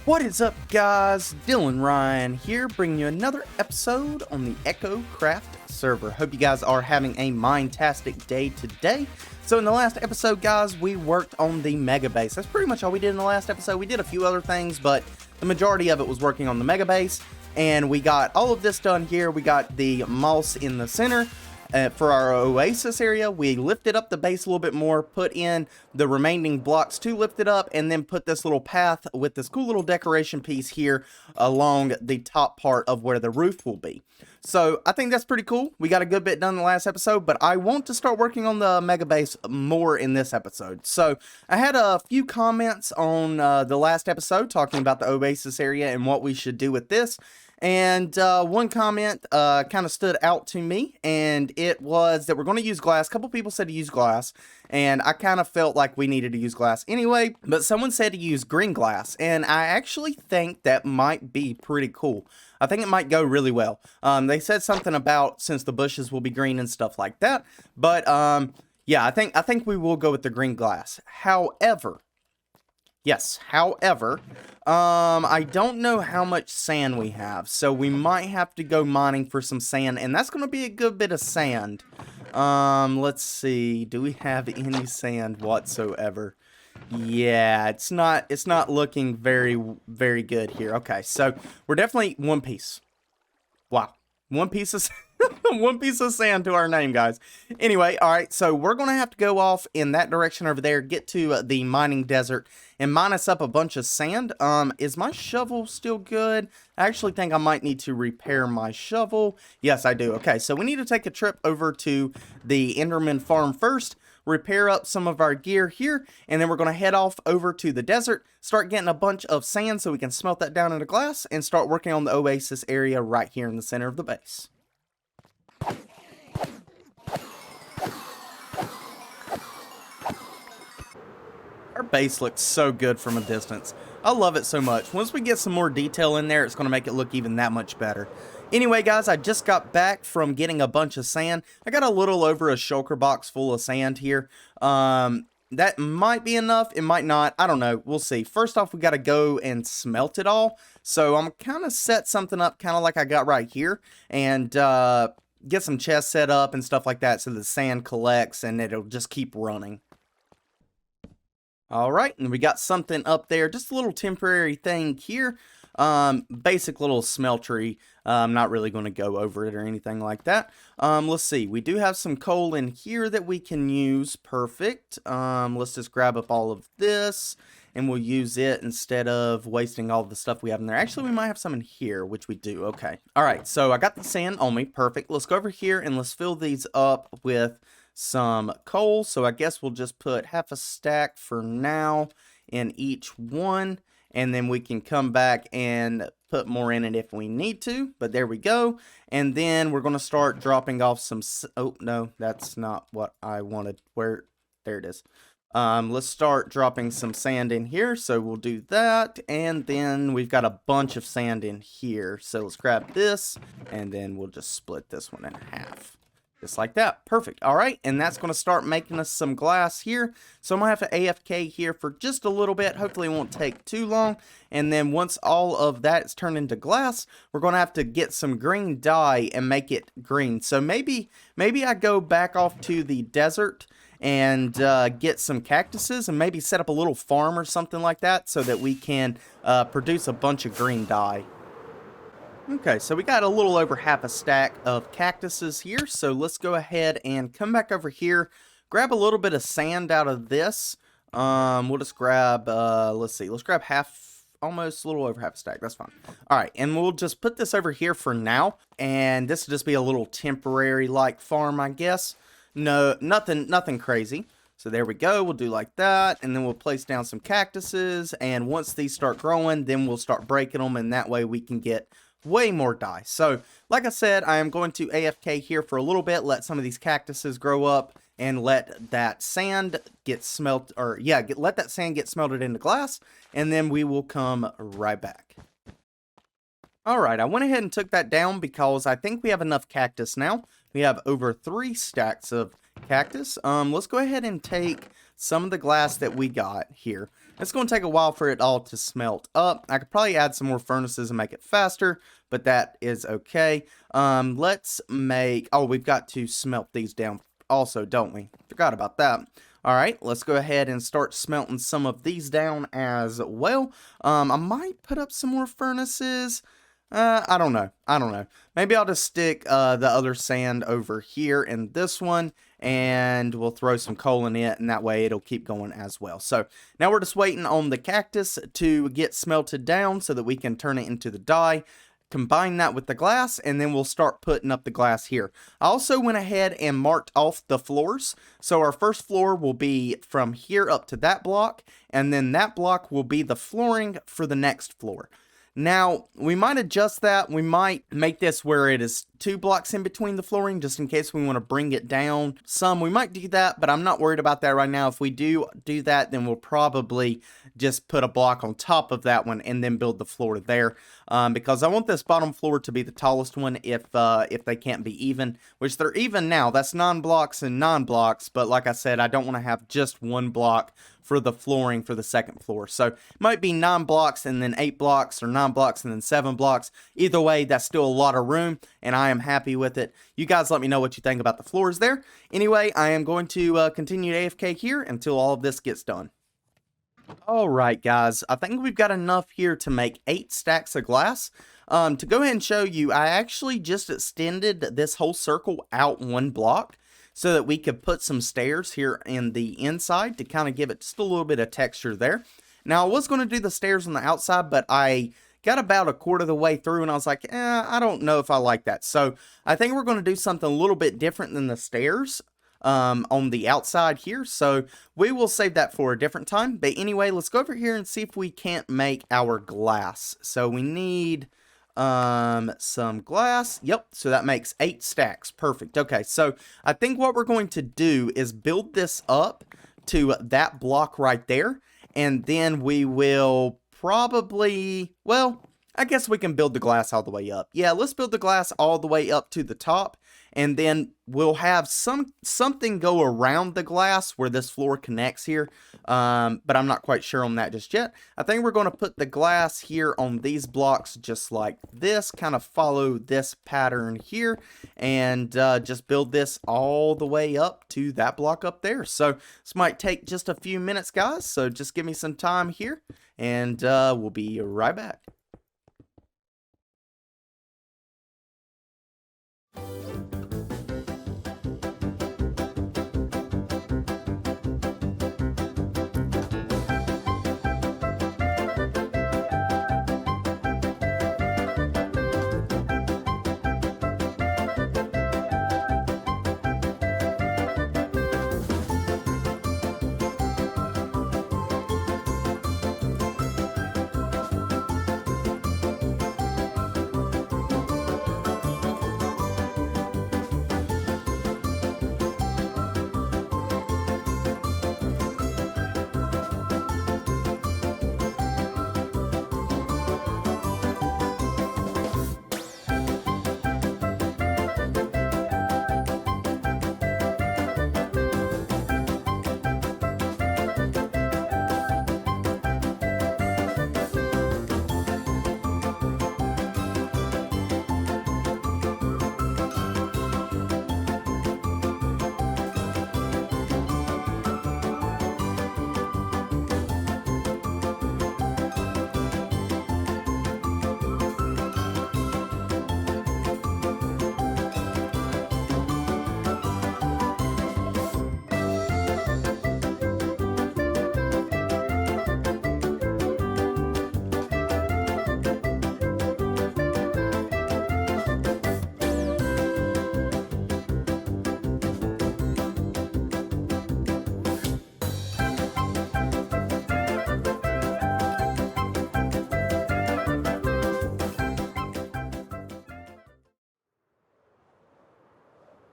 What is up, guys? Dylanrhyne here, bringing you another episode on the EchoCraft server. Hope you guys are having a mind-tastic day today. So in the last episode, guys, we worked on the mega base. That's pretty much all we did in the last episode. We did a few other things, but the majority of it was working on the mega base. And we got all of this done here. We got the moss in the center. For our Oasis area, we lifted up the base a little bit more, put in the remaining blocks to lift it up, and then put this little path with this cool little decoration piece here along the top part of where the roof will be. So I think that's pretty cool. We got a good bit done in the last episode, but I want to start working on the mega base more in this episode. So I had a few comments on the last episode talking about the Oasis area and what we should do with this. And one comment kind of stood out to me, and it was that we're going to use glass. A couple people said to use glass, and I kind of felt like we needed to use glass anyway, but someone said to use green glass, and I actually think that might be pretty cool. I think it might go really well. They said something about since the bushes will be green and stuff like that, but yeah, I think we will go with the green glass. However, I don't know how much sand we have, so we might have to go mining for some sand, and that's going to be a good bit of sand. Let's see, do we have any sand whatsoever? Yeah, it's not looking very, very good here. Okay, so we're definitely one piece. Wow, one piece of one piece of sand to our name, guys. Anyway, all right, so we're going to have to go off in that direction over there, get to the mining desert, and mine us up a bunch of sand. Is my shovel still good? I actually think I might need to repair my shovel. Yes, I do. Okay, so we need to take a trip over to the Enderman farm first, repair up some of our gear here, and then we're going to head off over to the desert, start getting a bunch of sand so we can smelt that down into glass, and start working on the Oasis area right here in the center of the base. Our base looks so good from a distance. I love it so much. Once we get some more detail in there, it's going to make it look even that much better. Anyway, guys, I just got back from getting a bunch of sand. I got a little over a shulker box full of sand here. That might be enough. It might not. I don't know. We'll see. First off, we got to go and smelt it all. So I'm kind of set something up kind of like I got right here. And get some chests set up and stuff like that so the sand collects and it'll just keep running. Alright, and we got something up there, just a little temporary thing here. Basic little smeltery. I'm not really going to go over it or anything like that. Let's see, we do have some coal in here that we can use. Perfect. Let's just grab up all of this, and we'll use it instead of wasting all the stuff we have in there. Actually, we might have some in here, which we do. Okay. Alright, so I got the sand on me. Perfect. Let's go over here and let's fill these up with some coal. So I guess we'll just put half a stack for now in each one, and then we can come back and put more in it if we need to. But there we go. And then we're going to start dropping off some, oh no, that's not what I wanted. There it is. Let's start dropping some sand in here. So we'll do that, and then we've got a bunch of sand in here. So let's grab this, and then we'll just split this one in half. Just like that. Perfect. All right, and that's going to start making us some glass here. So I'm going to have to AFK here for just a little bit. Hopefully it won't take too long. And then once all of that is turned into glass, we're going to have to get some green dye and make it green. So maybe I go back off to the desert and get some cactuses and maybe set up a little farm or something like that so that we can produce a bunch of green dye. Okay, so we got a little over half a stack of cactuses here, so let's go ahead and come back over here, grab a little bit of sand out of this. We'll just grab, let's grab almost a little over half a stack, that's fine. Alright, and we'll just put this over here for now, and this will just be a little temporary, like, farm, I guess. No, nothing crazy. So there we go, we'll do like that, and then we'll place down some cactuses, and once these start growing, then we'll start breaking them, and that way we can get way more dye. So, like I said, I am going to AFK here for a little bit, let some of these cactuses grow up, and let that sand get let that sand get smelted into glass, and then we will come right back. Alright, I went ahead and took that down because I think we have enough cactus now. We have over 3 stacks of cactus. Let's go ahead and take some of the glass that we got here. It's going to take a while for it all to smelt up. I could probably add some more furnaces and make it faster, but that is okay. Let's make... Oh, we've got to smelt these down also, don't we? Forgot about that. All right, let's go ahead and start smelting some of these down as well. I might put up some more furnaces. I don't know. Maybe I'll just stick the other sand over here in this one, and we'll throw some coal in it, and that way it'll keep going as well. So now we're just waiting on the cactus to get smelted down so that we can turn it into the dye. Combine that with the glass, and then we'll start putting up the glass here. I also went ahead and marked off the floors. So our first floor will be from here up to that block, and then that block will be the flooring for the next floor. Now, we might adjust that. We might make this where it is 2 blocks in between the flooring, just in case we want to bring it down some. We might do that, but I'm not worried about that right now. If we do that, then we'll probably just put a block on top of that one and then build the floor there. Because I want this bottom floor to be the tallest one if they can't be even, which they're even now. That's 9 blocks and 9 blocks, but like I said, I don't want to have just 1 block for the flooring for the second floor. So it might be 9 blocks and then 8 blocks, or 9 blocks and then 7 blocks. Either way, that's still a lot of room, and I am happy with it. You guys let me know what you think about the floors there. Anyway, I am going to continue to AFK here until all of this gets done. Alright guys, I think we've got enough here to make 8 stacks of glass. To go ahead and show you, I actually just extended this whole circle out 1 block, so that we could put some stairs here in the inside to kind of give it just a little bit of texture there. Now, I was going to do the stairs on the outside, but I got about a quarter of the way through, and I was like, I don't know if I like that. So, I think we're going to do something a little bit different than the stairs on the outside here. So, we will save that for a different time. But anyway, let's go over here and see if we can't make our glass. So, we need... some glass. Yep, so that makes 8 stacks. Perfect. Okay, so I think what we're going to do is build this up to that block right there, and then we will probably, well, I guess we can build the glass all the way up. Yeah, let's build the glass all the way up to the top, and then we'll have something go around the glass where this floor connects here, but I'm not quite sure on that just yet. I think we're going to put the glass here on these blocks just like this, kind of follow this pattern here, and just build this all the way up to that block up there. So this might take just a few minutes, guys, so just give me some time here, and we'll be right back.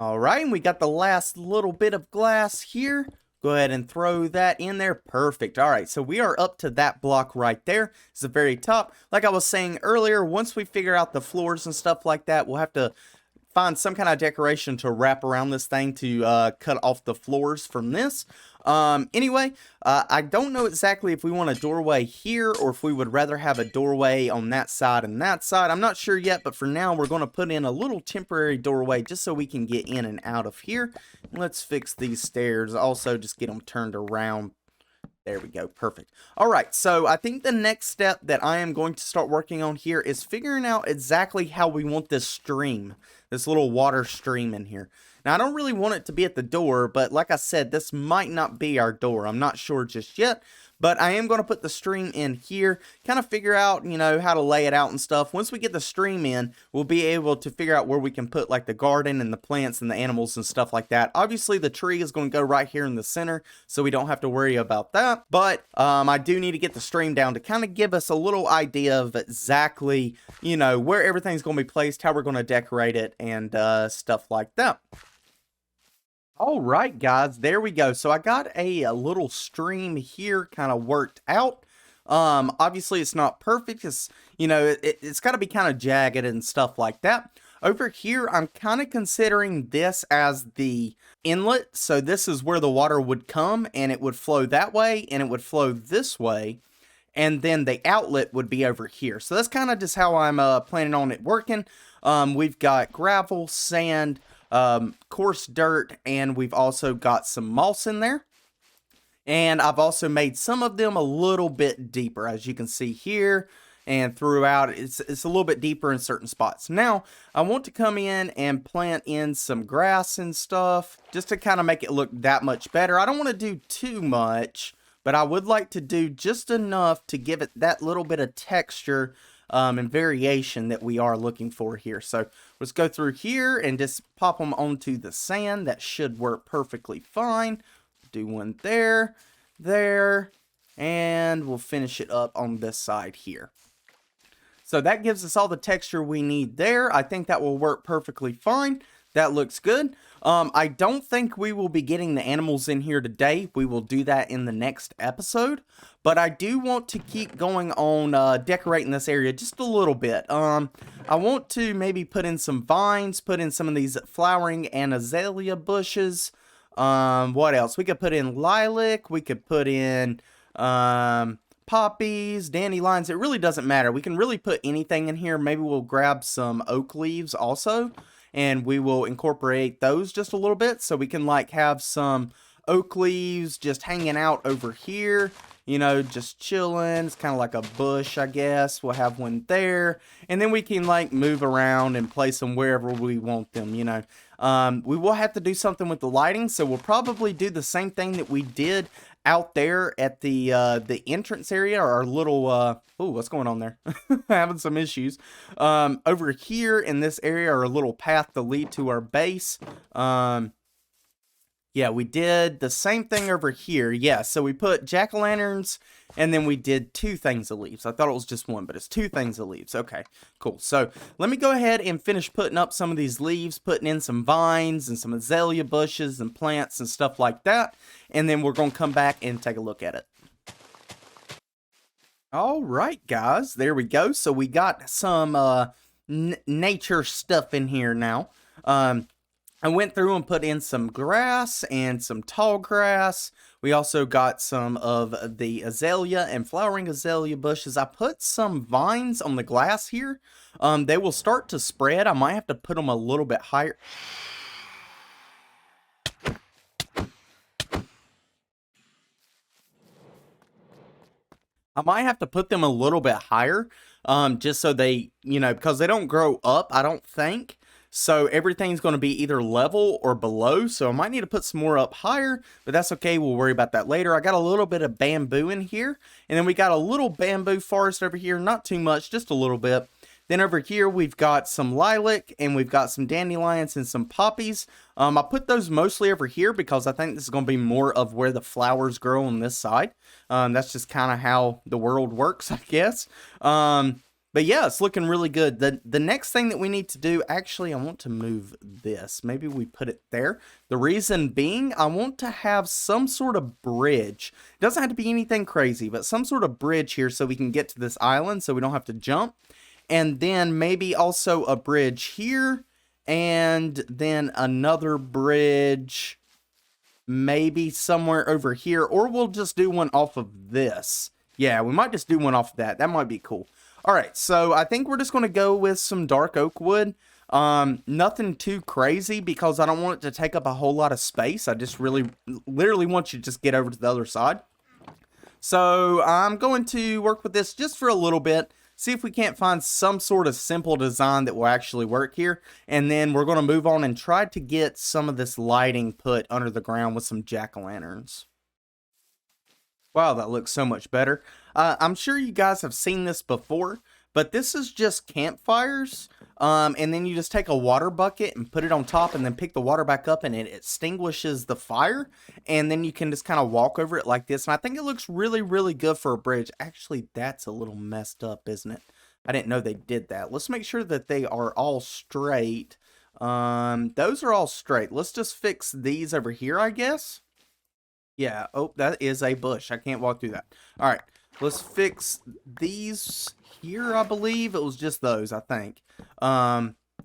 Alright, and we got the last little bit of glass here. Go ahead and throw that in there. Perfect. Alright, so we are up to that block right there. It's the very top. Like I was saying earlier, once we figure out the floors and stuff like that, we'll have to find some kind of decoration to wrap around this thing to cut off the floors from this. Anyway, I don't know exactly if we want a doorway here or if we would rather have a doorway on that side and that side. I'm not sure yet, but for now we're going to put in a little temporary doorway just so we can get in and out of here. Let's fix these stairs. Also, just get them turned around. There we go. Perfect. All right. So I think the next step that I am going to start working on here is figuring out exactly how we want this stream, this little water stream in here. Now, I don't really want it to be at the door, but like I said, this might not be our door. I'm not sure just yet, but I am going to put the stream in here, kind of figure out, you know, how to lay it out and stuff. Once we get the stream in, we'll be able to figure out where we can put like the garden and the plants and the animals and stuff like that. Obviously, the tree is going to go right here in the center, so we don't have to worry about that. But I do need to get the stream down to kind of give us a little idea of exactly, you know, where everything's going to be placed, how we're going to decorate it, and stuff like that. All right, guys, there we go. So I got a little stream here kind of worked out. Obviously it's not perfect. It's, you know, it's got to be kind of jagged and stuff like that. Over here, I'm kind of considering this as the inlet. So this is where the water would come and it would flow that way and it would flow this way. And then the outlet would be over here. So that's kind of just how I'm planning on it working. We've got gravel, sand, coarse dirt, and we've also got some moss in there. And I've also made some of them a little bit deeper, as you can see here and throughout. It's a little bit deeper in certain spots. Now, I want to come in and plant in some grass and stuff just to kind of make it look that much better. I don't want to do too much, but I would like to do just enough to give it that little bit of texture and variation that we are looking for here. So let's go through here and just pop them onto the sand. That should work perfectly fine. Do one there, and we'll finish it up on this side here. So that gives us all the texture we need there. I think that will work perfectly fine. That looks good. I don't think we will be getting the animals in here today. We will do that in the next episode. But I do want to keep going on decorating this area just a little bit. I want to maybe put in some vines, put in some of these flowering and azalea bushes. What else? We could put in lilac. We could put in poppies, dandelions. It really doesn't matter. We can really put anything in here. Maybe we'll grab some oak leaves also, and we will incorporate those just a little bit so we can like have some oak leaves just hanging out over here, you know, just chilling. It's kind of like a bush, I guess. We'll have one there, and then we can like move around and place them wherever we want them, you know. We will have to do something with the lighting, so we'll probably do the same thing that we did out there at the entrance area, or our little oh, what's going on there? Having some issues. Over here in this area, our little path to lead to our base. Yeah, we did the same thing over here. Yeah, so we put jack-o'-lanterns, and then we did 2 things of leaves. I thought it was just 1, but it's 2 things of leaves. Okay, cool. So let me go ahead and finish putting up some of these leaves, putting in some vines and some azalea bushes and plants and stuff like that. And then we're going to come back and take a look at it. All right, guys, there we go. So we got some nature stuff in here now. I went through and put in some grass and some tall grass. We also got some of the azalea and flowering azalea bushes. I put some vines on the glass here. They will start to spread. I might have to put them a little bit higher. I might have to put them a little bit higher, just so they, you know, because they don't grow up, I don't think. So everything's going to be either level or below. So I might need to put some more up higher, but that's okay. We'll worry about that later. I got a little bit of bamboo in here, and then we got a little bamboo forest over here. Not too much, just a little bit. Then over here, we've got some lilac, and we've got some dandelions and some poppies. I put those mostly over here because I think this is going to be more of where the flowers grow on this side. That's just kind of how the world works, I guess. But yeah, it's looking really good. The next thing that we need to do, actually, I want to move this. Maybe we put it there. The reason being, I want to have some sort of bridge. It doesn't have to be anything crazy, but some sort of bridge here so we can get to this island so we don't have to jump. And then maybe also a bridge here, and then another bridge maybe somewhere over here, or we'll just do one off of this. Yeah, we might just do one off of that. That might be cool. All right, so I think we're just going to go with some dark oak wood. Nothing too crazy because I don't want it to take up a whole lot of space. I just literally want you to just get over to the other side. So I'm going to work with this just for a little bit, see if we can't find some sort of simple design that will actually work here. And then we're going to move on and try to get some of this lighting put under the ground with some jack-o'-lanterns. Wow, that looks so much better. I'm sure you guys have seen this before, but this is just campfires. And then you just take a water bucket and put it on top and then pick the water back up and it extinguishes the fire. And then you can just kind of walk over it like this. And I think it looks really, really good for a bridge. Actually, that's a little messed up, isn't it? I didn't know they did that. Let's make sure that they are all straight. Those are all straight. Let's just fix these over here, I guess. Yeah, oh, that is a bush. I can't walk through that. All right, let's fix these here, I believe. It was just those, I think.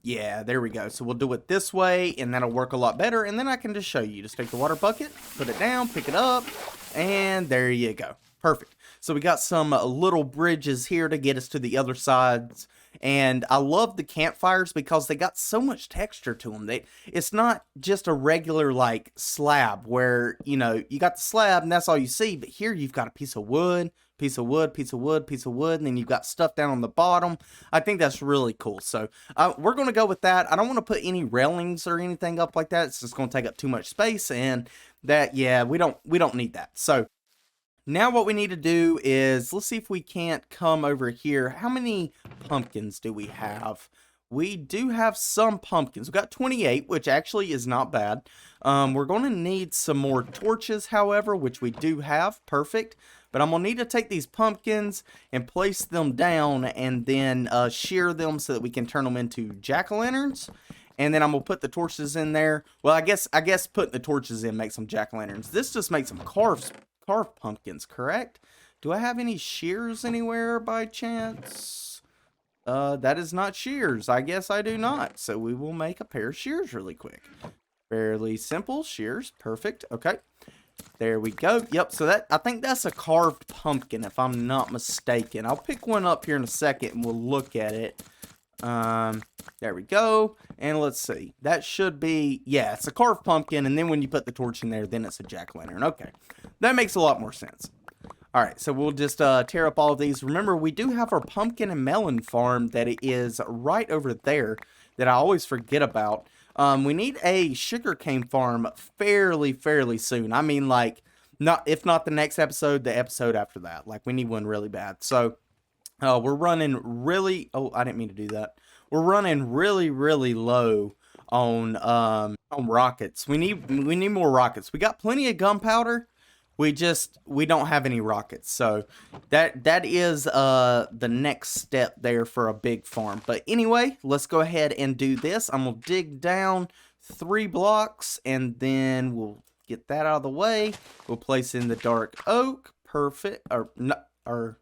Yeah, there we go. So we'll do it this way, and that'll work a lot better. And then I can just show you. Just take the water bucket, put it down, pick it up, and there you go. Perfect. So we got some little bridges here to get us to the other sides. And I love the campfires because they got so much texture to them. It's not just a regular like slab where, you know, you got the slab and that's all you see. But here you've got a piece of wood, piece of wood, piece of wood, piece of wood, and then you've got stuff down on the bottom. I think that's really cool. So we're going to go with that. I don't want to put any railings or anything up like that. It's just going to take up too much space, and that, yeah, we don't need that. So now what we need to do is, let's see if we can't come over here. How many pumpkins do we have? We do have some pumpkins. We've got 28, which actually is not bad. We're going to need some more torches, however, which we do have. Perfect. But I'm going to need to take these pumpkins and place them down and then shear them so that we can turn them into jack-o'-lanterns. And then I'm going to put the torches in there. Well, I guess putting the torches in makes them jack-o'-lanterns. This just makes them carved pumpkins, correct? Do I have any shears anywhere by chance? That is not shears. I guess I do not. So we will make a pair of shears really quick. Fairly simple. Shears. Perfect. Okay. There we go. Yep. So I think that's a carved pumpkin, if I'm not mistaken. I'll pick one up here in a second and we'll look at it. There we go. And let's see. That should be, yeah, it's a carved pumpkin. And then when you put the torch in there, then it's a jack-o'-lantern. Okay. That makes a lot more sense. All right, so we'll just tear up all of these. Remember, we do have our pumpkin and melon farm that is right over there that I always forget about. We need a sugarcane farm fairly soon. I mean, like, if not the next episode, the episode after that. Like, we need one really bad. So, we're running really... Oh, I didn't mean to do that. We're running really low on rockets. We need more rockets. We got plenty of gunpowder. We don't have any rockets. So that is the next step there for a big farm. But anyway, let's go ahead and do this. I'm going to dig down 3 blocks and then we'll get that out of the way. We'll place in the dark oak. Perfect. Or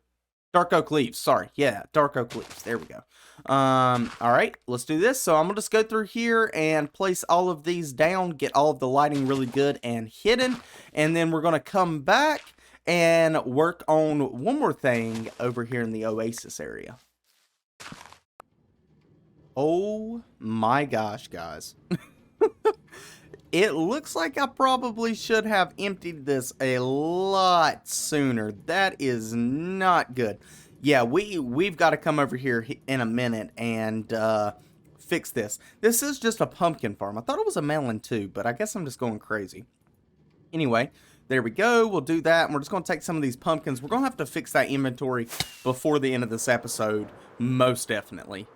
dark oak leaves. Sorry. Yeah, dark oak leaves. There we go. All right, let's do this. So I'm gonna just go through here and place all of these down, get all of the lighting really good and hidden, and then we're gonna come back and work on one more thing over here in the Oasis area. Oh my gosh, guys. It looks like I probably should have emptied this a lot sooner. That is not good. Yeah, we've got to come over here in a minute and fix this. This is just a pumpkin farm. I thought it was a melon too, but I guess I'm just going crazy. Anyway, there we go. We'll do that, and we're just going to take some of these pumpkins. We're going to have to fix that inventory before the end of this episode, most definitely.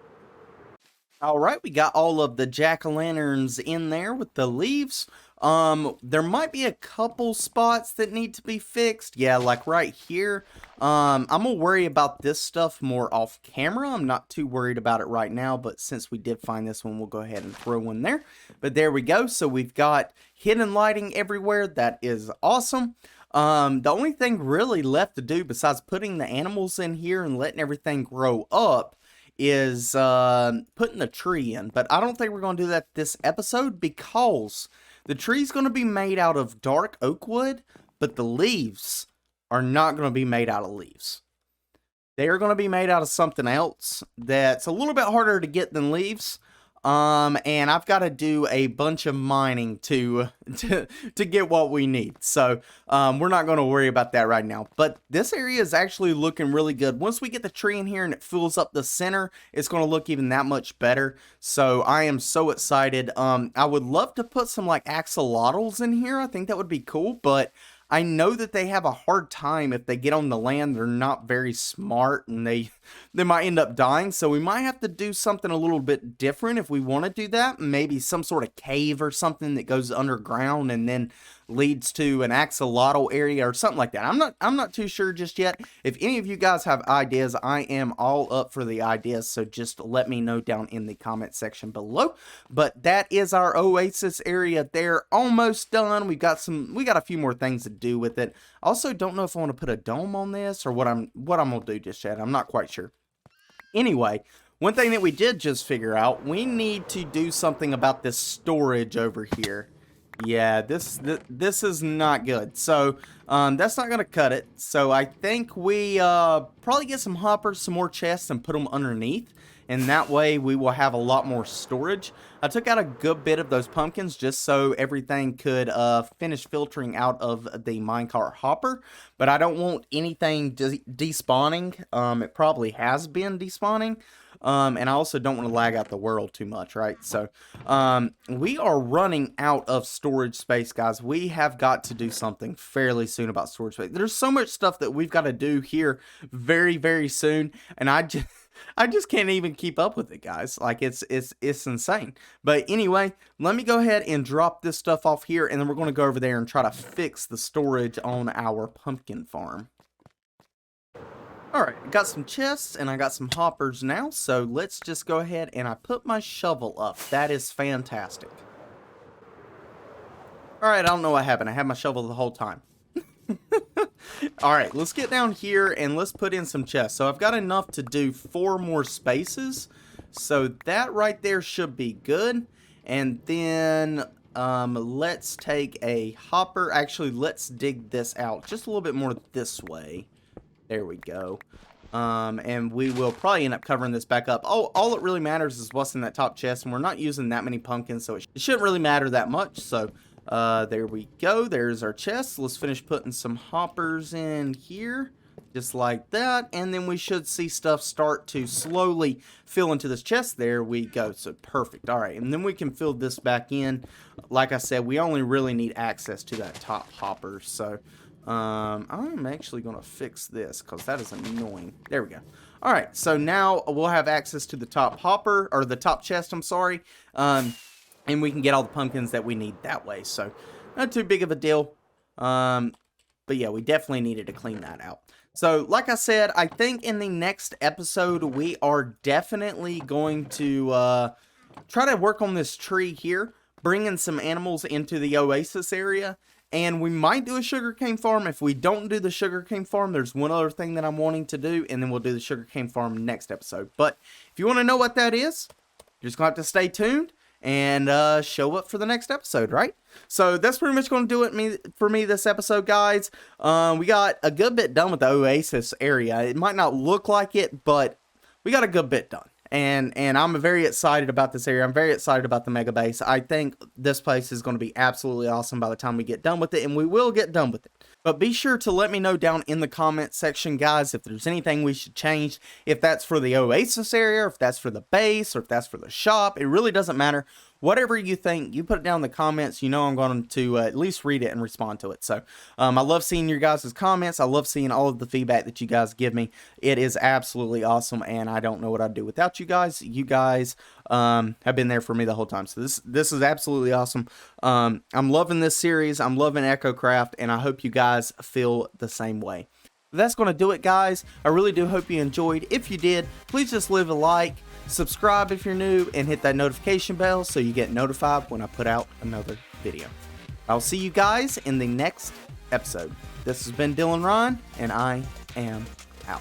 All right, we got all of the jack-o'-lanterns in there with the leaves. There might be a couple spots that need to be fixed. Yeah, like right here. I'm gonna worry about this stuff more off camera. I'm not too worried about it right now, but since we did find this one, we'll go ahead and throw one there. But there we go. So we've got hidden lighting everywhere. That is awesome. The only thing really left to do besides putting the animals in here and letting everything grow up is putting the tree in. But I don't think we're going to do that this episode because The tree's going to be made out of dark oak wood, but the leaves are not going to be made out of leaves. They are going to be made out of something else that's a little bit harder to get than leaves. And I've got to do a bunch of mining to get what we need. So, we're not going to worry about that right now. But this area is actually looking really good. Once we get the tree in here and it fills up the center, it's going to look even that much better. So, I am so excited. I would love to put some like axolotls in here. I think that would be cool, but I know that they have a hard time if they get on the land. They're not very smart and they might end up dying. So we might have to do something a little bit different if we want to do that. Maybe some sort of cave or something that goes underground and then leads to an axolotl area or something like that. I'm not too sure just yet. If any of you guys have ideas, I am all up for the ideas. So just let me know down in the comment section below. But that is our Oasis area there. Almost done. We got a few more things to do with it. Also, don't know if I want to put a dome on this or what I'm gonna do just yet. I'm not quite sure. Anyway, one thing that we did just figure out, we need to do something about this storage over here. Yeah, this is not good. So, that's not going to cut it. So, I think we probably get some hoppers, some more chests, and put them underneath. And that way, we will have a lot more storage. I took out a good bit of those pumpkins just so everything could finish filtering out of the minecart hopper. But I don't want anything despawning. It probably has been despawning. And I also don't want to lag out the world too much, right? So, we are running out of storage space, guys. We have got to do something fairly soon about storage space. There's so much stuff that we've got to do here very, very soon, and I just can't even keep up with it, guys. Like, it's insane. But anyway, let me go ahead and drop this stuff off here, and then we're going to go over there and try to fix the storage on our pumpkin farm. Alright, I got some chests and I got some hoppers now, so let's just go ahead and I put my shovel up. That is fantastic. Alright, I don't know what happened. I had my shovel the whole time. Alright, let's get down here and let's put in some chests. So I've got enough to do 4 more spaces. So that right there should be good. And then let's take a hopper. Actually, let's dig this out just a little bit more this way. There we go. And we will probably end up covering this back up. Oh, all it really matters is what's in that top chest, and we're not using that many pumpkins, so it shouldn't really matter that much. So, there we go. There's our chest. Let's finish putting some hoppers in here, just like that, and then we should see stuff start to slowly fill into this chest. There we go. So, perfect. All right, and then we can fill this back in. Like I said, we only really need access to that top hopper, so I'm actually going to fix this because that is annoying. There we go. All right, so now we'll have access to the top hopper, or the top chest, I'm sorry, and we can get all the pumpkins that we need that way. So not too big of a deal, but yeah, we definitely needed to clean that out. So like I said, I think in the next episode, we are definitely going to try to work on this tree here, bringing some animals into the Oasis area. And we might do a sugarcane farm. If we don't do the sugarcane farm, there's one other thing that I'm wanting to do, and then we'll do the sugarcane farm next episode. But if you want to know what that is, you're just going to have to stay tuned and show up for the next episode, right? So that's pretty much going to do it for me this episode, guys. We got a good bit done with the Oasis area. It might not look like it, but we got a good bit done. And I'm very excited about this area. I'm very excited about the mega base. I think this place is going to be absolutely awesome by the time we get done with it, and we will get done with it. But be sure to let me know down in the comment section, guys, if there's anything we should change, if that's for the Oasis area, if that's for the base, or if that's for the shop. It really doesn't matter. Whatever you think, you put it down in the comments. You know I'm going to at least read it and respond to it. So I love seeing your guys' comments. I love seeing all of the feedback that you guys give me. It is absolutely awesome, and I don't know what I'd do without you guys. You guys have been there for me the whole time. So this is absolutely awesome. I'm loving this series. I'm loving EchoCraft, and I hope you guys feel the same way. That's going to do it, guys. I really do hope you enjoyed. If you did, please just leave a like. Subscribe if you're new, and hit that notification bell so you get notified when I put out another video. I'll see you guys in the next episode. This has been Dylanrhyne, and I am out.